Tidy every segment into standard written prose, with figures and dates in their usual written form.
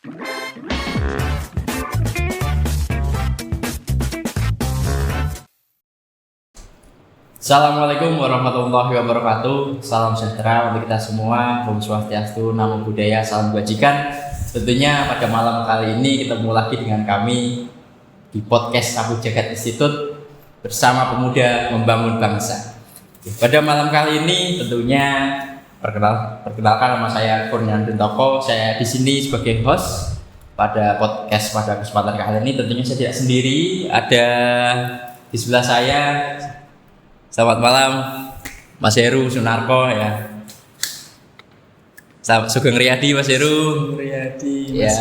Assalamualaikum warahmatullahi wabarakatuh. Salam sejahtera untuk kita semua. Om Swastiastu, Namo Buddhaya, salam kebajikan. Tentunya pada malam kali ini ketemu lagi dengan kami di podcast Sapu Jagat Institute bersama pemuda membangun bangsa. Pada malam kali ini tentunya perkenalkan nama saya Kurniawan Bintoko. Saya di sini sebagai host pada podcast pada kesempatan kali ini. Tentunya saya tidak sendiri, ada di sebelah saya. Selamat malam Mas Heru Sunarko ya. Sugeng Riyadi Mas Heru. Riyadi ya,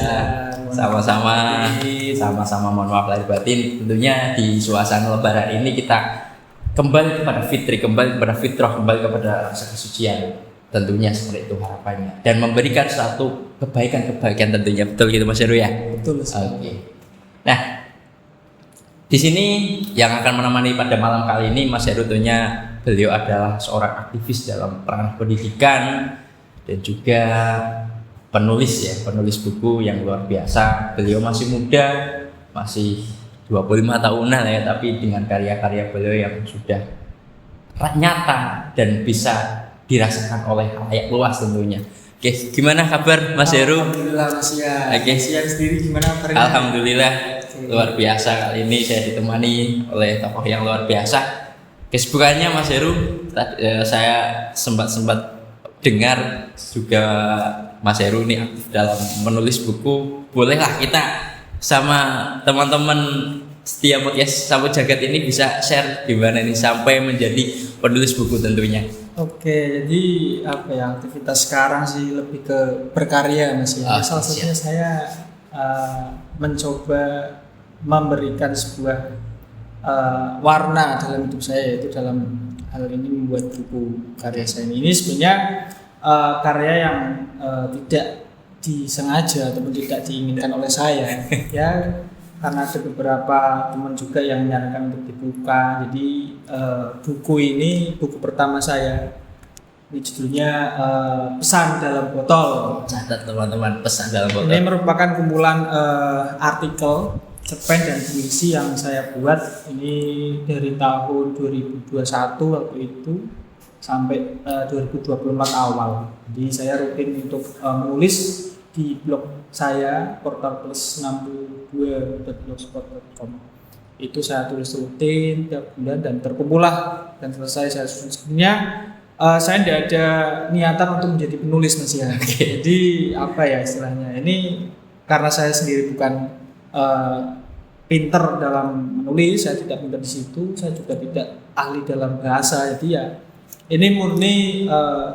sama-sama mohon maaf lahir batin. Tentunya di suasana lebaran ini kita kembali kepada fitri, kembali kepada fitrah, kembali kepada rasa kesucian. Tentunya seperti itu harapannya, dan memberikan suatu kebaikan tentunya. Betul gitu Mas Heru ya? Betul. Oke. Nah, di sini yang akan menemani pada malam kali ini Mas Heru, tentunya beliau adalah seorang aktivis dalam ranah pendidikan dan juga penulis buku yang luar biasa. Beliau masih muda, masih 25 tahunan ya, tapi dengan karya-karya beliau yang sudah nyata dan bisa dirasakan oleh khalayak luas tentunya. Oke, gimana kabar Mas Heru? Alhamdulillah Mas ya. Oke. Siang sendiri gimana kabarnya? Alhamdulillah luar biasa. Kali ini saya ditemani oleh tokoh yang luar biasa. Kesibukannya Mas Heru, saya sempat dengar juga Mas Heru ini aktif dalam menulis buku. Bolehlah kita sama teman-teman setiap podcast Sapu Jagat ini bisa share gimana ini sampai menjadi penulis buku tentunya. Oke, jadi aktivitas sekarang sih lebih ke berkarya Mas ya. Salah satunya saya mencoba memberikan sebuah warna dalam hidup saya, yaitu dalam hal ini membuat buku karya saya ini. Ini sebenarnya karya yang tidak disengaja ataupun tidak diinginkan oleh saya ya, karena ada beberapa teman juga yang menyarankan untuk dibuka. Jadi buku ini buku pertama saya. Ini judulnya Pesan Dalam Botol. Catat teman-teman, Pesan Dalam Botol. Ini merupakan kumpulan artikel, cerpen dan puisi yang saya buat ini dari tahun 2021 waktu itu sampai 2024 awal. Jadi saya rutin untuk menulis di blog saya portalplus62.blogspot.com. Itu saya tulis rutin tiap bulan dan terkumpullah dan selesai saya susun. Sebenarnya saya tidak ada niatan untuk menjadi penulis Mas ya. Jadi istilahnya ini karena saya sendiri bukan pinter dalam menulis, saya tidak pinter di situ, saya juga tidak ahli dalam bahasa. Jadi ya ini murni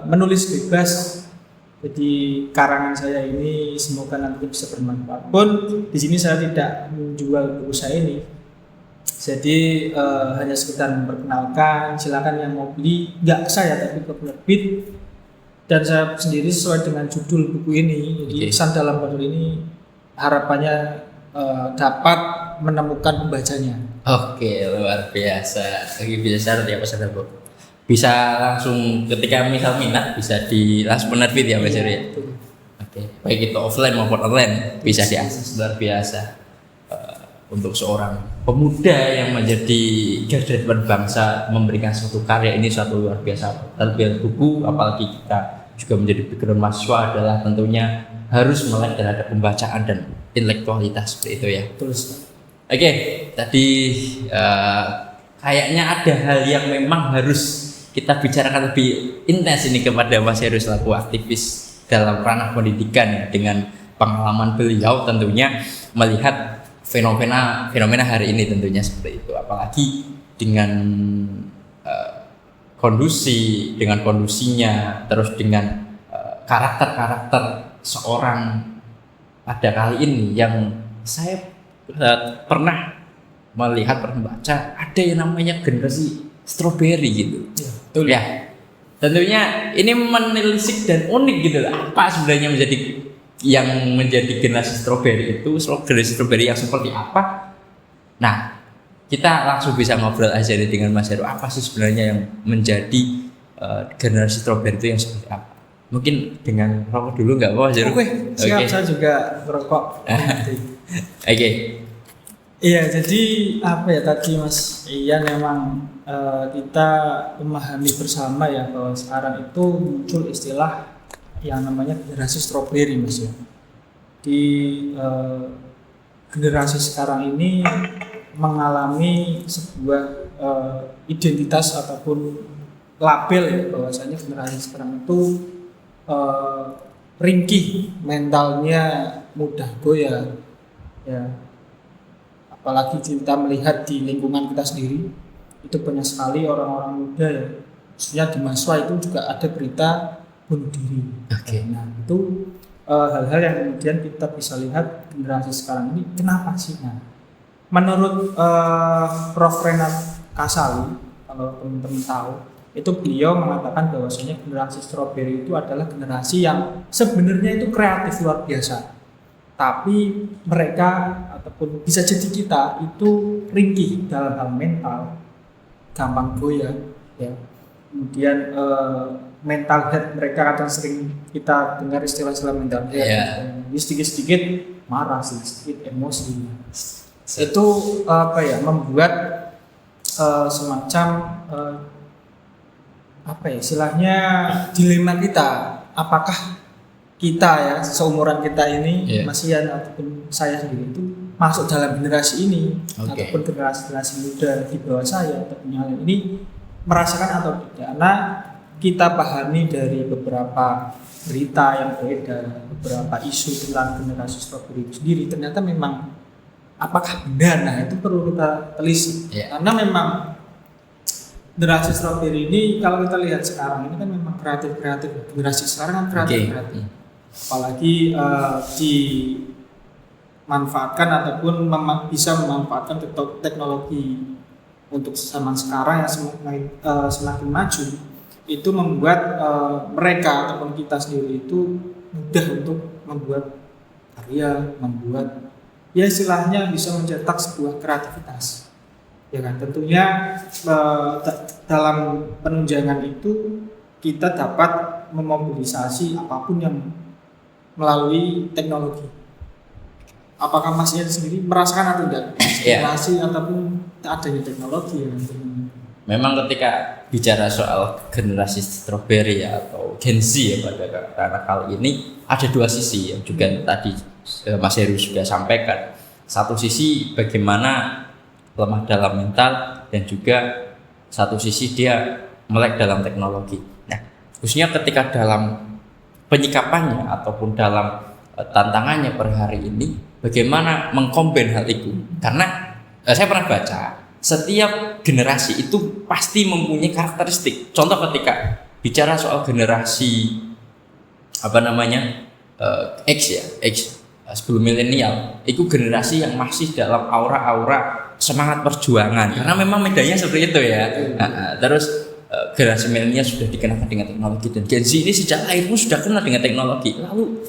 menulis bebas. Jadi karangan saya ini semoga nanti bisa bermanfaat. Pun di sini saya tidak menjual buku saya ini. Jadi hanya sekedar memperkenalkan, silakan yang mau beli, nggak saya tapi ke penerbit. Dan saya sendiri sesuai dengan judul buku ini. Jadi Pesan Dalam Botol ini harapannya dapat menemukan pembacanya. Oke, luar biasa. Lagi bisa ya Pesan Dalam Botol. Bisa langsung ketika misal minat bisa langsung penerbit ya Mas Heru ya. Oke, baik itu offline maupun online bisa diakses. Luar biasa. Untuk seorang pemuda yang menjadi garda depan bangsa, memberikan suatu karya ini suatu luar biasa. Terbiar buku, apalagi kita juga menjadi background mahasiswa adalah tentunya harus melek terhadap pembacaan dan intelektualitas seperti itu ya. Terus. Oke, tadi kayaknya ada hal yang memang harus kita bicarakan lebih intens ini kepada Mas Heru selaku aktivis dalam ranah pendidikan ya, dengan pengalaman beliau tentunya melihat fenomena hari ini tentunya seperti itu, apalagi dengan kondusinya, terus dengan karakter seorang pada kali ini yang saya pernah membaca ada yang namanya generasi strawberry gitu. Ya, betul ya. Tentunya ini menelisik dan unik gitu. Apa sebenarnya menjadi generasi strawberry itu, generasi strawberry yang seperti apa? Nah, kita langsung bisa ngobrol aja dengan Mas Heru. Apa sih sebenarnya yang menjadi generasi strawberry itu yang seperti apa? Mungkin dengan rokok dulu nggak apa Mas Heru? Oke, siap. Oke. Saya juga merokok. Oke. Iya, jadi apa ya tadi Mas Ian, memang kita memahami bersama ya bahwa sekarang itu muncul istilah yang namanya generasi strawberry Mas ya. Di generasi sekarang ini mengalami sebuah identitas ataupun label ya, bahwasanya generasi sekarang itu ringkih, mentalnya mudah goyah ya. Apalagi kita melihat di lingkungan kita sendiri, itu banyak sekali orang-orang muda ya, khususnya di mahasiswa itu juga ada berita bunuh diri. Oke. Nah itu hal-hal yang kemudian kita bisa lihat generasi sekarang ini kenapa sih? Nah, menurut Prof. Renat Kasali, kalau teman-teman tahu, itu beliau mengatakan bahwasanya generasi strawberry itu adalah generasi yang sebenarnya itu kreatif luar biasa, tapi mereka ataupun bisa jadi kita itu ringkih dalam hal mental, gampang goyah ya. Kemudian mental health mereka kadang sering kita dengar istilah-istilah mental health. Yeah. Jadi sedikit-sedikit marah, sedikit emosi. Itu apa ya, membuat semacam apa ya istilahnya dilema kita, apakah kita ya seumuran kita ini Mas Ian ataupun saya sendiri itu masuk dalam generasi ini ataupun generasi muda di bawah saya ataupun yang lain ini merasakan atau tidak. Karena kita pahami dari beberapa berita yang beredar, beberapa isu tentang generasi strawberry itu sendiri, ternyata memang apakah benar? Nah itu perlu kita telisik karena memang generasi strawberry ini kalau kita lihat sekarang ini kan memang kreatif, generasi sekarang kan kreatif. Apalagi dimanfaatkan ataupun bisa memanfaatkan teknologi untuk zaman sekarang yang semakin maju, itu membuat mereka ataupun kita sendiri itu mudah untuk membuat karya, membuat ya istilahnya bisa mencetak sebuah kreativitas. Ya kan, tentunya dalam penunjangan itu kita dapat memobilisasi apapun yang melalui teknologi. Apakah Mas Ian sendiri merasakan atau tidak inspirasi ataupun adanya teknologi? Memang ketika bicara soal generasi strawberry atau Gen Z ya pada kali ini ada dua sisi yang juga tadi Mas Heru juga sampaikan. Satu sisi bagaimana lemah dalam mental dan juga satu sisi dia melek dalam teknologi. Nah, khususnya ketika dalam penyikapannya ataupun dalam tantangannya per hari ini, bagaimana mengkombin hal itu? Karena saya pernah baca setiap generasi itu pasti mempunyai karakteristik. Contoh ketika bicara soal generasi X sebelum milenial, itu generasi yang masih dalam aura-aura semangat perjuangan karena memang medannya seperti itu ya. Terus generasi milenial sudah dikenakan dengan teknologi dan Gen Z ini sejak lahir pun sudah kenal dengan teknologi. Lalu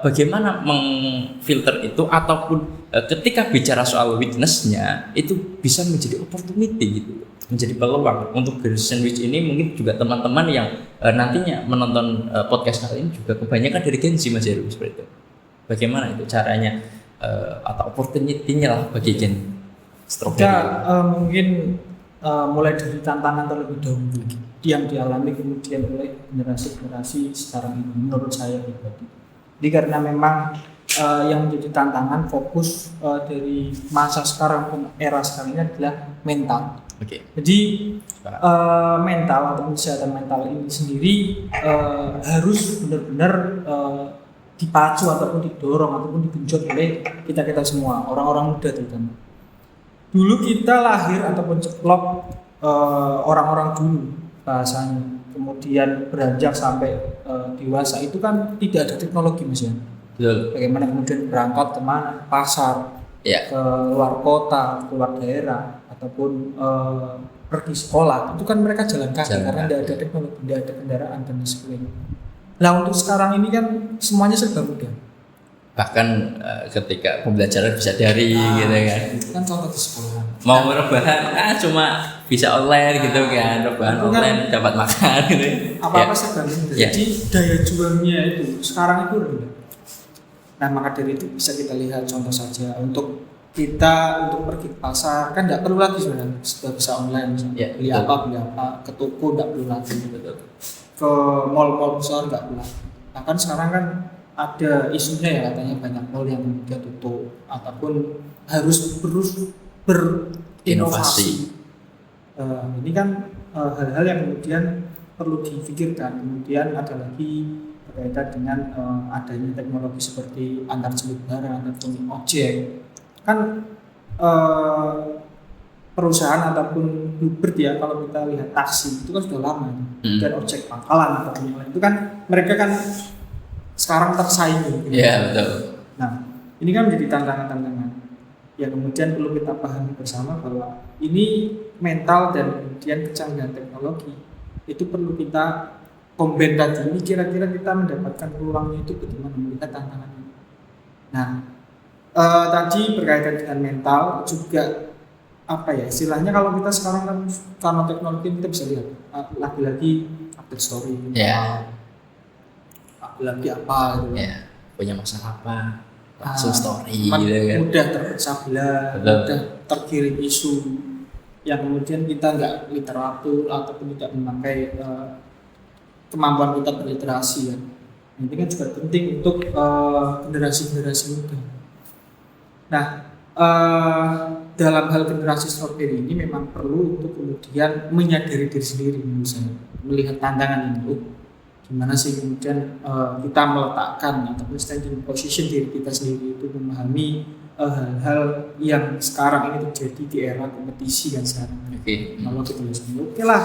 bagaimana mengfilter itu ataupun ketika bicara soal weakness-nya itu bisa menjadi opportunity gitu, menjadi peluang untuk generation which ini. Mungkin juga teman-teman yang nantinya menonton podcast kali ini juga kebanyakan dari Gen Z Mas Heru, seperti itu. Bagaimana itu caranya atau opportunity-nya lah bagi Gen strawberry? Kita mungkin mulai dari tantangan terlebih dahulu yang dialami kemudian oleh generasi-generasi sekarang ini menurut saya pribadi. Jadi karena memang yang menjadi tantangan fokus dari masa sekarang pun era sekarang ini adalah mental. Jadi mental atau kesehatan mental ini sendiri harus benar-benar dipacu ataupun didorong ataupun digenjot oleh kita semua, orang-orang muda terutama. Dulu kita lahir ataupun ceplok orang-orang dulu bahasanya, kemudian beranjak sampai dewasa itu kan tidak ada teknologi Mas ya. Betul. Bagaimana kemudian berangkat kemana, pasar, ke luar kota, keluar daerah, ataupun pergi sekolah, itu kan mereka jalan kaki karena tidak ada teknologi, tidak ada kendaraan dan sebagainya. Nah untuk sekarang ini kan semuanya serba mudah. bahkan ketika pembelajaran bisa dari gitu kan. Itu kan contoh di sekolah. Mau rebahan cuma bisa online gitu kan, rebahan Itu kan online dapat makan gitu. Apa-apa serba mudah. Ya. Jadi daya juangnya itu sekarang itu rendah. Nah maka dari itu bisa kita lihat contoh saja untuk kita untuk pergi ke pasar kan nggak perlu lagi sebenarnya, sudah bisa online misalnya. Ya, beli apa ke toko nggak perlu lagi, ke mall-mall besar nggak perlu lagi. Bahkan sekarang kan ada isunya ya katanya banyak mall yang kemudian tutup ataupun harus berinovasi. Ini kan hal-hal yang kemudian perlu difikirkan. Kemudian ada lagi berkaitan dengan adanya teknologi seperti antar jemput barang ataupun ojek. Kan perusahaan ataupun Uber ya, kalau kita lihat taksi itu kan sudah lama dan ojek pangkalan ataupun yang lain itu kan mereka kan sekarang tersaingi. Iya betul. Nah ini kan menjadi tantangan-tantangan yang kemudian perlu kita pahami bersama bahwa ini mental dan kemudian kecanggihan teknologi itu perlu kita combine tadi. Ini kira-kira kita mendapatkan peluangnya itu bagaimana melihat tantangannya. Nah tadi berkaitan dengan mental juga apa ya istilahnya, kalau kita sekarang kan karena teknologi kita bisa lihat lagi-lagi update story, lagi apa gitu. Ya, punya masalah apa? Langsung story gitu kan. Mudah terpecah belah, mudah terkirim isu yang kemudian kita nggak literatur ataupun tidak memakai kemampuan kita berliterasi ya. Ini kan juga penting untuk generasi-generasi muda. Nah, dalam hal generasi strawberry ini memang perlu untuk kemudian menyadari diri sendiri, misalnya melihat tantangan ini. Gimana sih kemudian kita meletakkan ataupun standing position diri kita sendiri itu memahami hal-hal yang sekarang ini terjadi di era kompetisi kan sekarang. Kalau kita lihat oke lah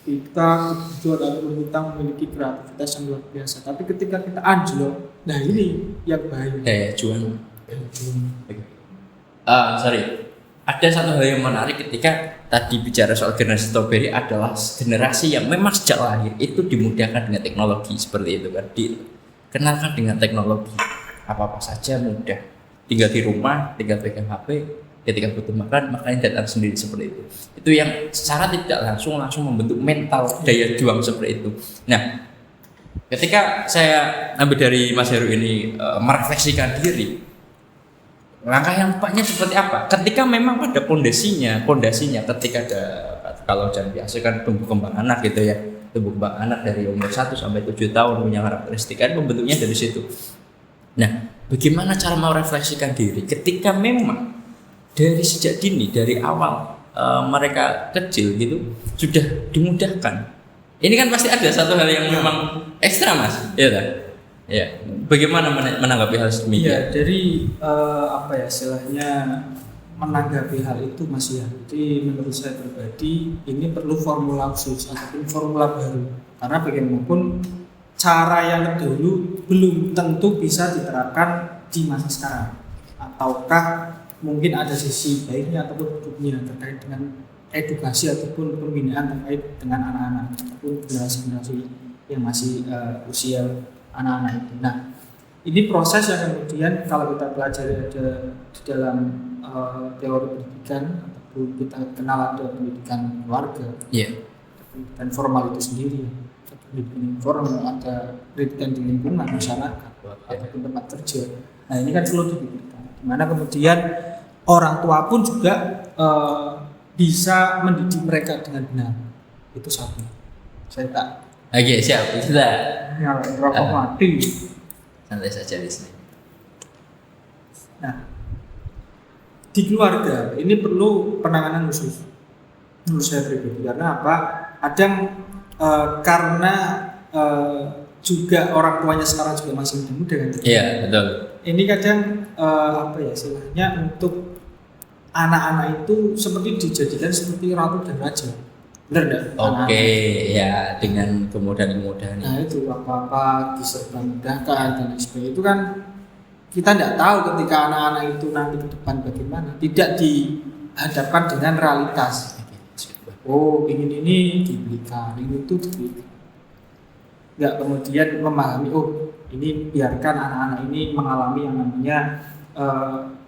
kita kebutuhan ataupun kita memiliki kreativitas yang luar biasa, tapi ketika kita anjlok, nah ini yang bahaya. Juang. Sorry. Ada satu hal yang menarik ketika tadi bicara soal generasi strawberry adalah generasi yang memang sejak lahir itu dimudahkan dengan teknologi seperti itu kan, dikenalkan dengan teknologi apa saja mudah, tinggal di rumah, tinggal pegang HP, ketika butuh makannya datang sendiri seperti itu yang secara tidak langsung membentuk mental daya juang seperti itu. Nah ketika saya ambil dari Mas Heru ini merefleksikan diri, langkah yang tepatnya seperti apa? Ketika memang pada pondasinya ketika ada, kalau jangan biasa kan tumbuh kembang anak gitu ya, tumbuh kembang anak dari umur 1 sampai 7 tahun punya karakteristik kan membentuknya dari situ. Nah, bagaimana cara merefleksikan diri ketika memang dari sejak dini, dari awal mereka kecil gitu sudah dimudahkan? Ini kan pasti ada satu hal yang memang ekstra Mas, ya kan? Ya, bagaimana menanggapi hal demikian? Ya, dari istilahnya menanggapi hal itu Mas ya. Jadi menurut saya pribadi ini perlu formula khusus ataupun formula baru. Karena bagaimanapun cara yang dulu belum tentu bisa diterapkan di masa sekarang. Ataukah mungkin ada sisi baiknya ataupun buruknya terkait dengan edukasi ataupun pembinaan terkait dengan anak-anak ataupun generasi-generasi yang masih usia anak-anak itu. Nah, ini proses yang kemudian kalau kita pelajari ada di dalam teori pendidikan ataupun kita kenal ada pendidikan keluarga, pendidikan formal itu sendiri, pendidikan informal, ada pendidikan di lingkungan masyarakat ataupun tempat kerja. Nah, ini kan perlu dipikirkan. Dimana kemudian orang tua pun juga bisa mendidik mereka dengan benar. Itu satu. Saya tak. Oke, siap. Sudah. Ya, rokok mati. Santai saja di sini. Nah, di keluarga ini perlu penanganan khusus menurut saya pribadi. Karena apa? Kadang karena juga orang tuanya sekarang juga masih muda kan? Iya, betul. Ini kadang istilahnya untuk anak-anak itu seperti dijadikan seperti ratu dan raja. Benar enggak? Oke, ya dengan kemudahan-kemudahan. Nah itu apa-apa diserba mudahkan dan lain sebagainya itu kan kita tidak tahu ketika anak-anak itu nanti ke depan bagaimana, tidak dihadapkan dengan realitas. Oh ingin ini dibelikan, ingin itu dibelikan. Nggak kemudian memahami ini biarkan anak-anak ini mengalami yang namanya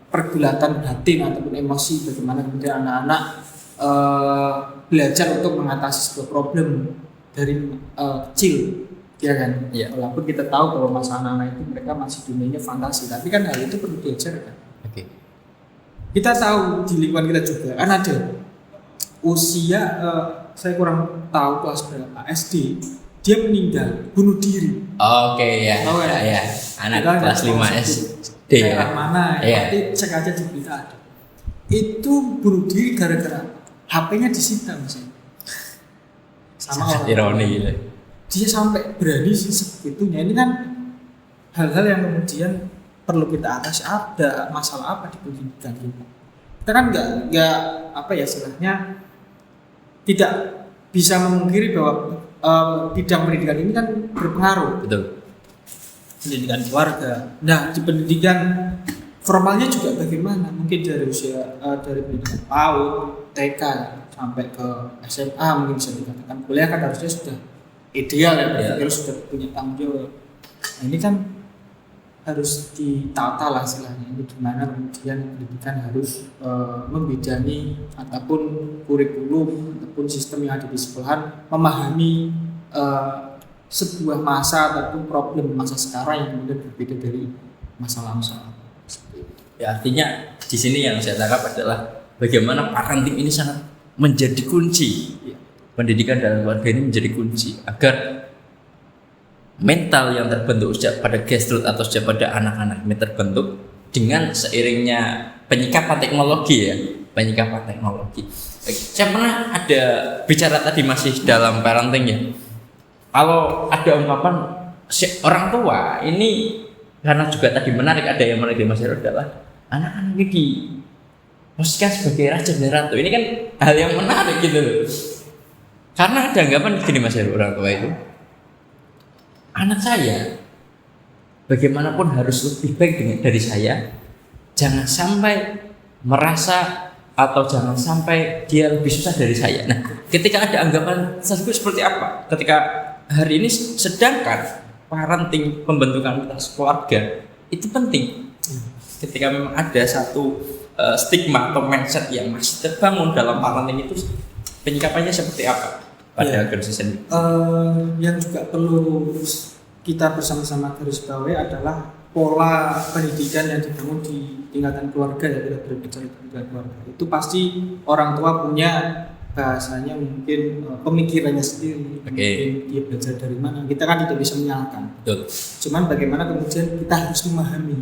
pergulatan batin ataupun emosi, bagaimana kemudian anak-anak belajar untuk mengatasi sebuah problem dari kecil, ya kan? Iya. Walaupun kita tahu bahwa masa anak-anak itu mereka masih dunianya fantasi, tapi kan hal itu perlu diajarkan. Oke. Kita tahu di lingkungan kita juga kan ada usia saya kurang tahu kelas berapa SD, dia meninggal bunuh diri. Oke, ya. Tahu kan? Ya. Anak Kita kelas nggak 5 tahu SD daerah ya. mana? Iya. Nanti cek aja di berita ada. Itu bunuh diri gara-gara HP-nya disita misalnya. Sama orang Ironi tua. gitu. Dia sampai berani sebegitunya. Ini kan hal-hal yang kemudian perlu kita atasi. Ada masalah apa di pendidikan kita? Kita kan nggak apa ya istilahnya, tidak bisa memungkiri bahwa bidang pendidikan ini kan berpengaruh. Betul. Pendidikan keluarga. Nah, di pendidikan formalnya juga bagaimana? Mungkin dari usia dari pendidikan PAUD, TK sampai ke SMA mungkin bisa dikatakan kuliah kan harusnya sudah ideal ya, berpikir sudah punya tanggung jawab. Nah, ini kan harus ditata lah istilahnya. Ini gimana kemudian pendidikan harus membidani ataupun kurikulum ataupun sistem yang ada di sekolahan memahami sebuah masa ataupun problem masa sekarang yang kemudian berbeda dari masa lalu. Ya, artinya di sini yang saya tangkap adalah bagaimana parenting ini sangat menjadi kunci. Pendidikan dalam keluarga ini menjadi kunci agar mental yang terbentuk sejak pada grassroots atau sejak pada anak-anak ini terbentuk dengan seiringnya penyikapan teknologi ya, penyikapan teknologi. Saya pernah ada bicara tadi masih dalam parenting ya. Kalau ada ungkapan orang tua ini, karena juga tadi menarik, ada yang menarik di Mas Heru adalah anak-anak ini diposisikan sebagai raja dan ratu. Ini kan hal yang menarik gitu loh. Karena ada anggapan gini Mas Heru, orang tua itu, anak saya bagaimanapun harus lebih baik dari saya. Jangan sampai merasa atau jangan sampai dia lebih susah dari saya. Nah, ketika ada anggapan tersebut seperti apa? Ketika hari ini sedangkan parenting, pembentukan kita keluarga itu penting. Ketika memang ada satu stigma atau mindset yang masih terbangun dalam parenting itu, penyikapannya seperti apa pada generasi ini? Yang juga perlu kita bersama-sama garis bawahi adalah pola pendidikan yang dibangun di tingkatan keluarga ya, kita berbicara tingkatan keluarga. Itu pasti orang tua punya bahasanya mungkin pemikirannya sendiri, mungkin dia belajar dari mana. Kita kan tidak bisa menyalahkan. Betul. Cuman bagaimana kemudian kita harus memahami.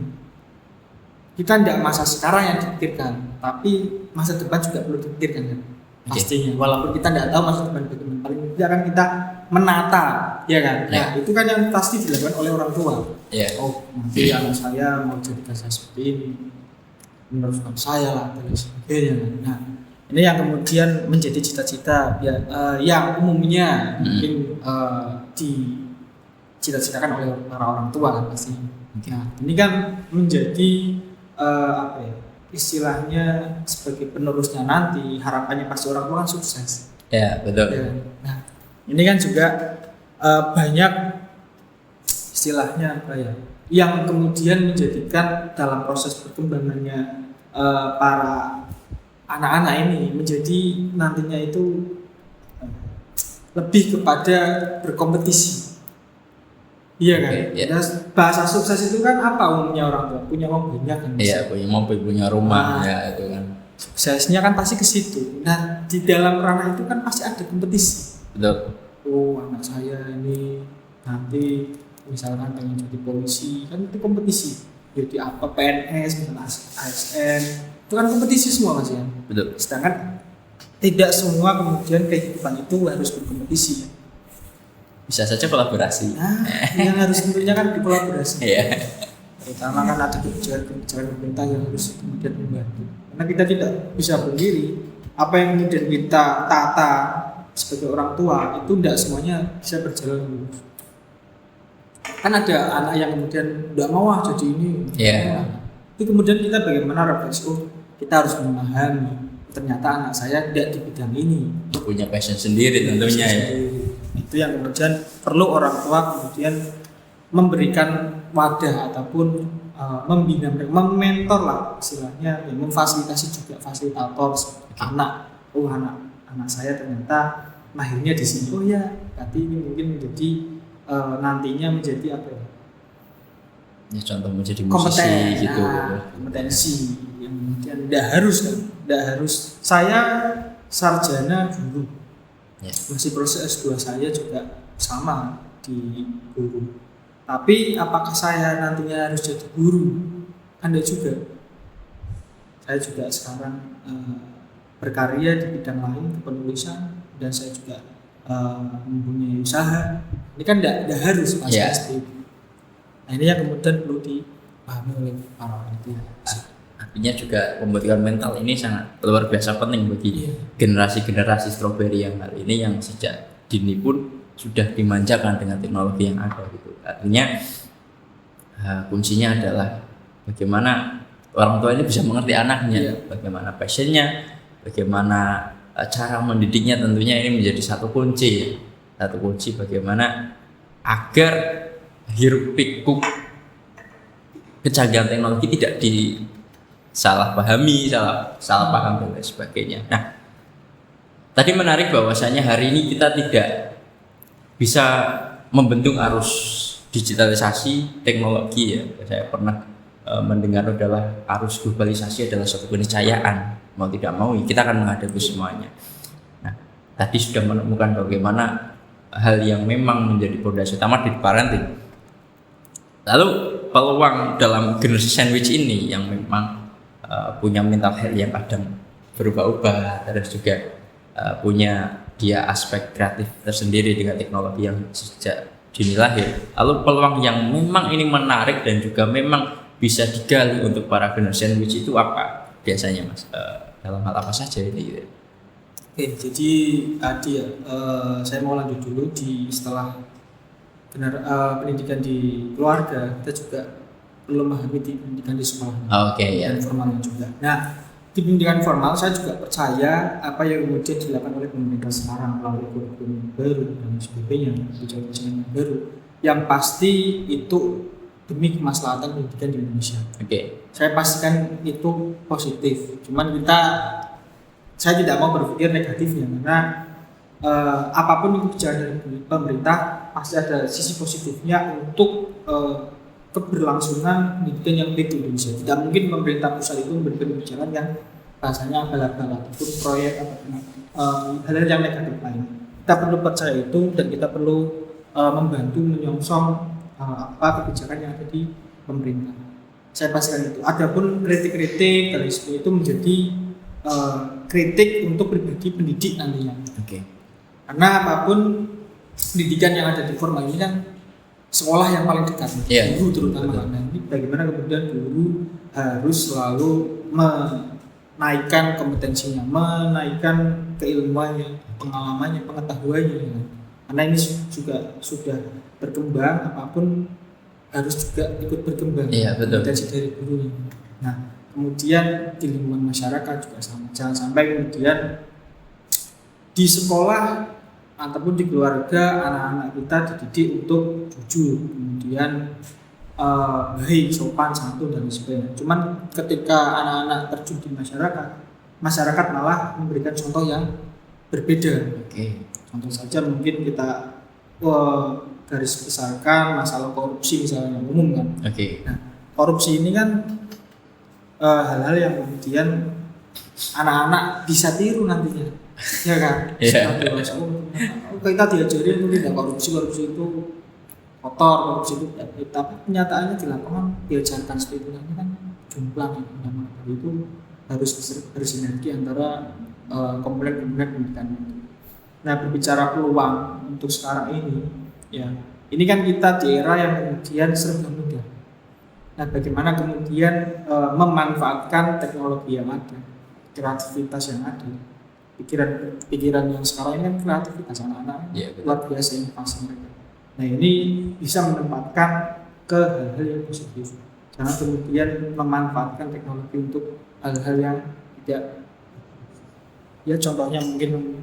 Kita tidak masa sekarang yang dipikirkan, tapi masa depan juga perlu dipikirkan kan. Pastinya. Walaupun kita tidak tahu masa depan bagaimana, paling tidak akan kita menata, ya kan. Nah, itu kan yang pasti dilakukan oleh orang tua. Oh, nanti anak saya mau jadi saya seperti ini, meneruskan saya lah dan sebagainya. Nah, ini yang kemudian menjadi cita-cita yang umumnya mungkin dicita-citakan oleh para orang tua kan pasti. Nah, ini kan menjadi apa ya, istilahnya sebagai penerusnya nanti, harapannya pasti orang tua kan sukses. Ya, betul. Ya. Nah, ini kan juga banyak istilahnya apa ya, yang kemudian menjadikan dalam proses perkembangannya para anak-anak ini menjadi nantinya itu lebih kepada berkompetisi. Iya kan? Nah, bahasa sukses itu kan apa umumnya orang tua? Punya uang banyak kan? Iya, punya mobil, punya rumah, ya itu kan. Suksesnya kan pasti ke situ. Nah, di dalam ranah itu kan pasti ada kompetisi. Betul. Oh, anak saya ini nanti misalkan pengen jadi polisi, kan itu kompetisi. Jadi apa PNS, misalnya ASN, itu kan kompetisi semua Mas ya. Betul. Sedangkan tidak semua kemudian kehidupan itu harus berkompetisi. Bisa saja kolaborasi. Nah, yang harus tentunya kan dikolaborasi. Iya. Terutama kan ada kebijakan pemerintah yang harus kemudian membantu. Karena kita tidak bisa berdiri, apa yang kemudian kita tata sebagai orang tua itu tidak semuanya bisa berjalan lurus. Kan ada anak yang kemudian tidak mau jadi ini. Iya. Itu kemudian kita bagaimana refleksi, kita harus memahami ternyata anak saya tidak di bidang ini. Punya passion sendiri tentunya ya. Itu yang kemudian perlu orang tua kemudian memberikan wadah ataupun membina mereka, mementor lah istilahnya, ya, memfasilitasi juga fasilitator anak saya ternyata mahirnya di sini, oh ya berarti ini mungkin menjadi nantinya menjadi apa ya, Ya contoh menjadi musisi gitu. Kompetensi yang kemudian tidak harus saya sarjana guru, Ya. masih proses S2 saya juga sama di guru. Tapi apakah saya nantinya harus jadi guru? Kan tidak juga. Saya juga sekarang berkarya di bidang lain, penulisan, dan saya juga mempunyai usaha. Ini kan tidak harus pasti. Nah ini yang kemudian perlu dipahami oleh para orang tua. Artinya juga pembentukan mental ini sangat luar biasa penting bagi generasi-generasi strawberry yang hari ini yang sejak dini pun sudah dimanjakan dengan teknologi yang ada gitu. Artinya kuncinya adalah bagaimana orang tua ini bisa mengerti anaknya, bagaimana passionnya, bagaimana cara mendidiknya, tentunya ini menjadi satu kunci bagaimana agar hiruk pikuk kecanggihan teknologi tidak salah paham dan lain sebagainya. Nah, tadi menarik bahwasanya hari ini kita tidak bisa membendung arus digitalisasi teknologi ya. Saya pernah mendengar adalah arus globalisasi adalah suatu keniscayaan, mau tidak mau kita akan menghadapi semuanya. Nah, tadi sudah menemukan bagaimana hal yang memang menjadi fondasi utama di parenting. Lalu peluang dalam generasi sandwich ini yang memang punya mental health yang kadang berubah-ubah, terus juga punya dia aspek kreatif tersendiri dengan teknologi yang sejak dini lahir. Lalu peluang yang memang ini menarik dan juga memang bisa digali untuk para generasi sandwich itu apa biasanya Mas? Dalam hal apa saja ini? Oke, jadi tadi ya, saya mau lanjut dulu setelah pendidikan di keluarga, kita juga perlu memahami pendidikan di sekolah. Dan formalnya juga. Nah, di pendidikan formal saya juga percaya apa yang kemudian dilakukan oleh pemerintah sekarang melalui kurikulum baru dan sebagainya, kebijakan baru, yang pasti itu demi kemaslahatan pendidikan di Indonesia. Saya pastikan itu positif. Cuman saya tidak mau berpikir negatifnya, karena apapun itu kebijakan dari pemerintah pasti ada sisi positifnya untuk keberlangsungan pendidikan yang baik di Indonesia. Tidak mungkin pemerintah pusat itu memberikan kebijakan yang rasanya abal-abal ataupun proyek ataupun hal-hal yang negatif lain. Kita perlu percaya itu dan kita perlu membantu menyongsong apa kebijakan yang ada di pemerintah. Saya pastikan itu. Adapun kritik-kritik dari itu menjadi kritik untuk pribadi pendidik nantinya. Karena apapun pendidikan yang ada di formal ini kan sekolah yang paling dekat, guru terutama. Nah, ini bagaimana kemudian guru harus selalu menaikkan kompetensinya, menaikkan keilmuannya, pengalamannya, pengetahuannya. Karena ini juga sudah berkembang, apapun harus juga ikut berkembang kompetensi dari gurunya. Nah, kemudian di lingkungan masyarakat juga sama. Jangan sampai kemudian di sekolah ataupun di keluarga anak-anak kita dididik untuk jujur, kemudian baik, sopan, santun dan sebagainya. Cuman ketika anak-anak terjun di masyarakat malah memberikan contoh yang berbeda. Contoh saja mungkin kita garis besarkan masalah korupsi misalnya umum kan. Nah, korupsi ini kan hal-hal yang kemudian anak-anak bisa tiru nantinya. Ya kan? Kita diajarin itu tidak korupsi itu kotor, korupsi itu tidak baik. Tapi kenyataannya di lapangan diajarkan seperti itu kan jomplang itu harus bersinergi antara komponen-komponen pendidikan itu. Nah, berbicara peluang untuk sekarang ini, ya ini kan kita di era yang kemudian serba mudah. Nah, bagaimana kemudian memanfaatkan teknologi yang ada, kreativitas yang ada. Pikiran yang sekarang ini kan kreativitas anak-anak luar biasa inovasi mereka. Nah, ini bisa menempatkan ke hal-hal yang positif. Jangan kemudian memanfaatkan teknologi untuk hal-hal yang tidak, ya contohnya mungkin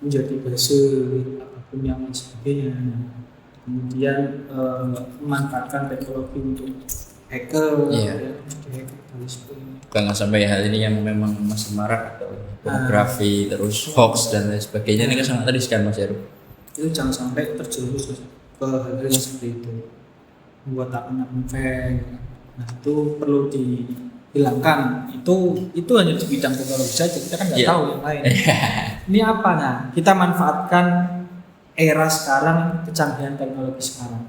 menjadi base apapun yang sebagainya. kemudian memanfaatkan teknologi untuk hacker, Iya. ya, hacker dan sebagainya. Jangan sampai hal ini yang memang masih marak atau pornografi terus hoax dan lain sebagainya ini kan sangat riskan Mas Heru. Itu jangan sampai terjerumus ke hal-hal yang seperti itu, membuat akun-akun fake. Nah itu perlu dihilangkan. Itu hanya di bidang teknologi saja, kita kan nggak Iya. tahu yang lain. Ini apa? Nah kita manfaatkan era sekarang, kecanggihan teknologi sekarang.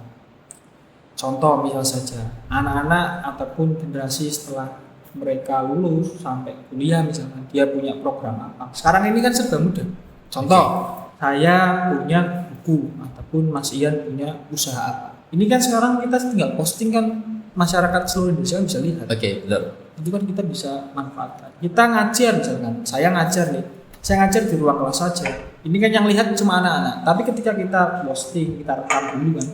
Contoh misal saja anak-anak ataupun generasi setelah mereka lulus sampai kuliah misalnya, dia punya program apa sekarang ini kan serba mudah. Contoh saya punya buku ataupun Mas Ian punya usaha apa, ini kan sekarang kita tinggal posting kan, masyarakat seluruh Indonesia bisa lihat. Oke, betul. Itu kan kita bisa manfaatkan. Kita ngajar misalkan, saya ngajar nih, saya ngajar di ruang kelas saja, ini kan yang lihat cuma anak-anak, tapi ketika kita posting, kita rekam dulu kan,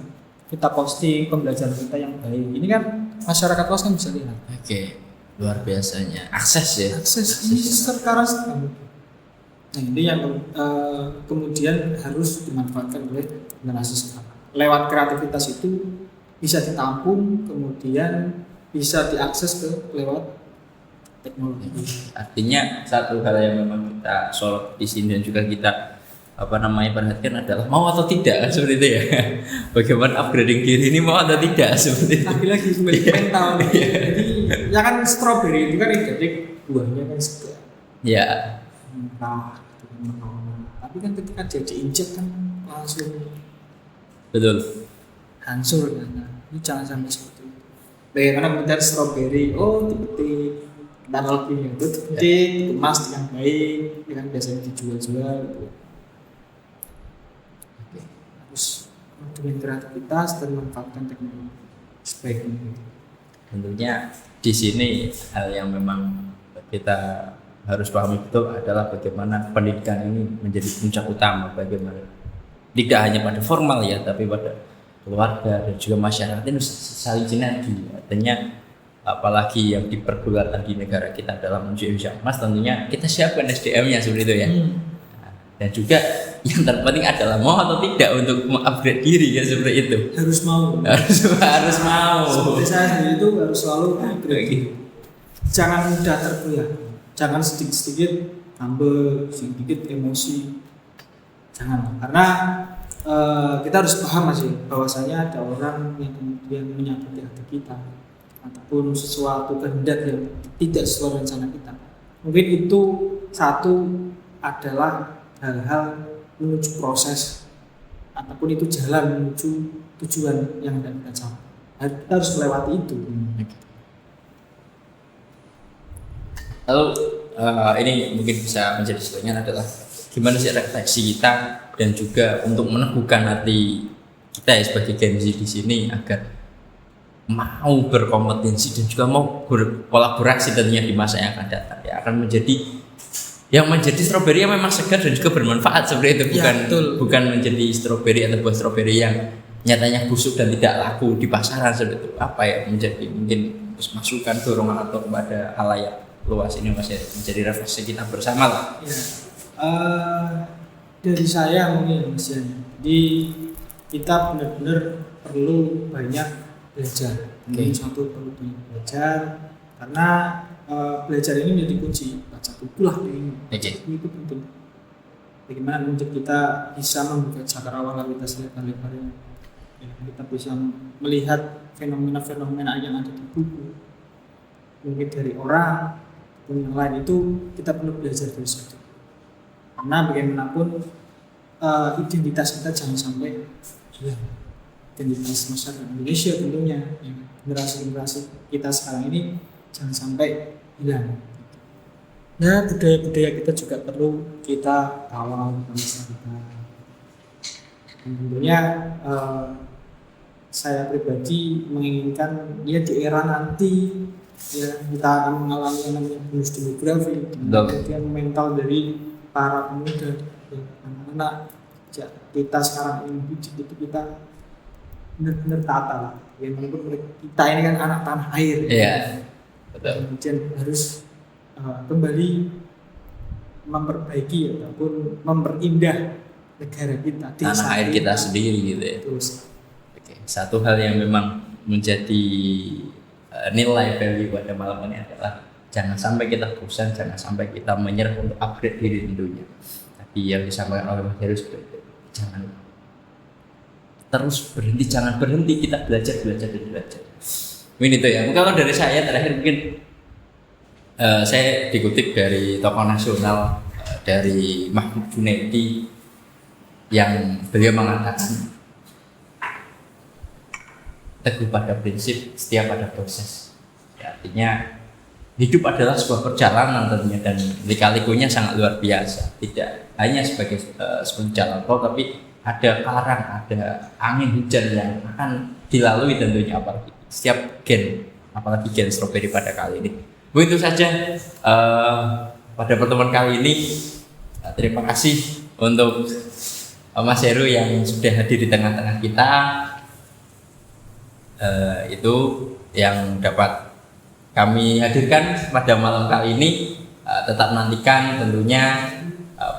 kita posting pembelajaran kita yang baik, ini kan masyarakat luas kan bisa lihat. Oke, luar biasanya akses ya. Akses ini sekarang sedang. Nah ini yang kemudian harus dimanfaatkan oleh generasi sekarang. Lewat kreativitas itu bisa ditampung, kemudian bisa diakses ke lewat teknologi. Artinya satu hal yang memang kita sorot di sini dan juga kita perhatikan adalah mau atau tidak kan seperti itu ya. Bagaimana upgrading diri ini mau atau tidak seperti itu. Lagi-lagi kembali ke mental nih. Jadi ya kan strawberry itu kan identik buahnya kan segar. Ya, Mentah, tapi kan ketika dia diinjek kan langsung betul. hancur kan. Nah, ini jangan sampai seperti itu. Bagaimana kemudian strawberry, dipetik, dan lagi itu dipetik, dikemas dengan baik, ya kan biasanya dijual-jual. Gitu. Terus dengan kreativitas dan memanfaatkan teknologi sebaik mungkin. Tentunya di sini hal yang memang kita harus pahami betul adalah bagaimana pendidikan ini menjadi puncak utama, bagaimana tidak hanya pada formal ya, tapi pada keluarga dan juga masyarakat ini saling sinergi. Artinya apalagi yang di pergulatan di negara kita dalam menuju Indonesia Emas, tentunya kita siapkan SDM-nya seperti itu ya. Dan juga yang terpenting adalah mau atau tidak untuk mengupgrade diri ya, seperti itu. Harus mau. harus mau. Seperti saya sendiri itu harus selalu upgrade. Jangan mudah tergoyah. Jangan sedikit-sedikit ngambek, sedikit emosi. Jangan. Karena kita harus paham Mas, bahwasanya ada orang yang kemudian menyakiti hati kita ataupun sesuatu kehendak yang tidak sesuai rencana kita. Mungkin itu satu adalah hal-hal menuju proses ataupun itu jalan menuju tujuan yang hendak kita capai. Kita harus melewati itu. Lalu ini mungkin bisa menjadi sebagian adalah gimana sih refleksi kita dan juga untuk meneguhkan hati kita ya sebagai Gen Z di sini agar mau berkompetensi dan juga mau berkolaborasi tentunya di masa yang akan datang ya, akan menjadi yang menjadi stroberi yang memang segar dan juga bermanfaat seperti itu, bukan menjadi stroberi atau buah stroberi yang nyatanya busuk dan tidak laku di pasaran seperti itu. Apa ya menjadi mungkin masukan dorongan atau kepada halayak luas ini masih menjadi refleksi kita bersama lah. Ya, dari saya mungkin Mas Yan. Jadi kita benar-benar perlu banyak belajar. Mungkin satu perlu banyak belajar karena belajar ini menjadi kunci. Baca buku lah ini. Itu penting. Bagaimana menjadi kita bisa membuka cakrawala kita selebar-lebarnya. Ya, kita bisa melihat fenomena-fenomena yang ada di buku. Mungkin dari orang dan yang lain itu kita perlu belajar dari situ. Karena bagaimanapun identitas kita jangan sampai hilang. Identitas masyarakat Indonesia tentunya, ya, generasi-generasi kita sekarang ini jangan sampai hilang. Nah, budaya-budaya kita juga perlu kita kawal bangsa kita. Dan tentunya saya pribadi menginginkan dia di era nanti ya kita akan mengalami yang namanya bonus demografi, kemudian mental dari para pemuda, ya, anak-anak ya, kita sekarang ini itu kita benar-benar tata lah. Ya, walaupun kita ini kan anak tanah air, ya. Betul. Kemudian harus kembali memperbaiki ataupun memperindah negara kita, tanah air kita sendiri gitu ya. Terus Oke, satu hal yang memang menjadi nilai value pada malam ini adalah jangan sampai kita bosan, jangan sampai kita menyerah untuk upgrade diri tentunya. Tapi yang disampaikan oleh Mas Heru jangan terus berhenti, jangan berhenti, kita belajar. Mungkin itu ya. Kalau dari saya terakhir mungkin saya dikutip dari tokoh nasional dari Mahmud Junaidi yang beliau mengatakan teguh pada prinsip, setia pada proses. Ya, artinya hidup adalah sebuah perjalanan tentunya dan lika-likunya sangat luar biasa. Tidak hanya sebagai sebuah jalan tol, tapi ada karang, ada angin hujan yang akan dilalui tentunya apalagi setiap apalagi gen stroberi pada kali ini. Begitu saja pada pertemuan kali ini. Terima kasih untuk Mas Heru yang sudah hadir di tengah-tengah kita. Itu yang dapat kami hadirkan pada malam kali ini. Tetap nantikan tentunya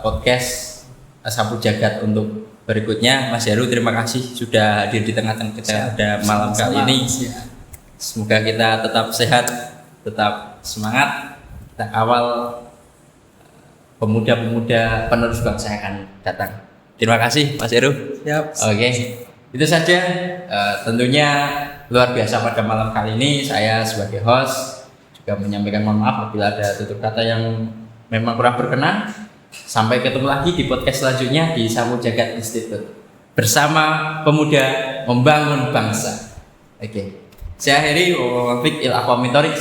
podcast Sapu Jagat untuk berikutnya. Mas Heru, terima kasih sudah hadir di tengah-tengah kita pada malam kali ini. Semoga kita tetap sehat, tetap semangat, kita kawal pemuda-pemuda penerus bangsa yang akan datang. Terima kasih Mas Heru. Oke, itu saja. Tentunya luar biasa pada malam kali ini. Saya sebagai host juga menyampaikan mohon maaf apabila ada tutur kata yang memang kurang berkenan. Sampai ketemu lagi di podcast selanjutnya di Sapu Jagat Institute bersama pemuda membangun bangsa. Oke. Saya akhiri.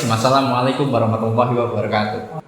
Wassalamualaikum warahmatullahi wabarakatuh.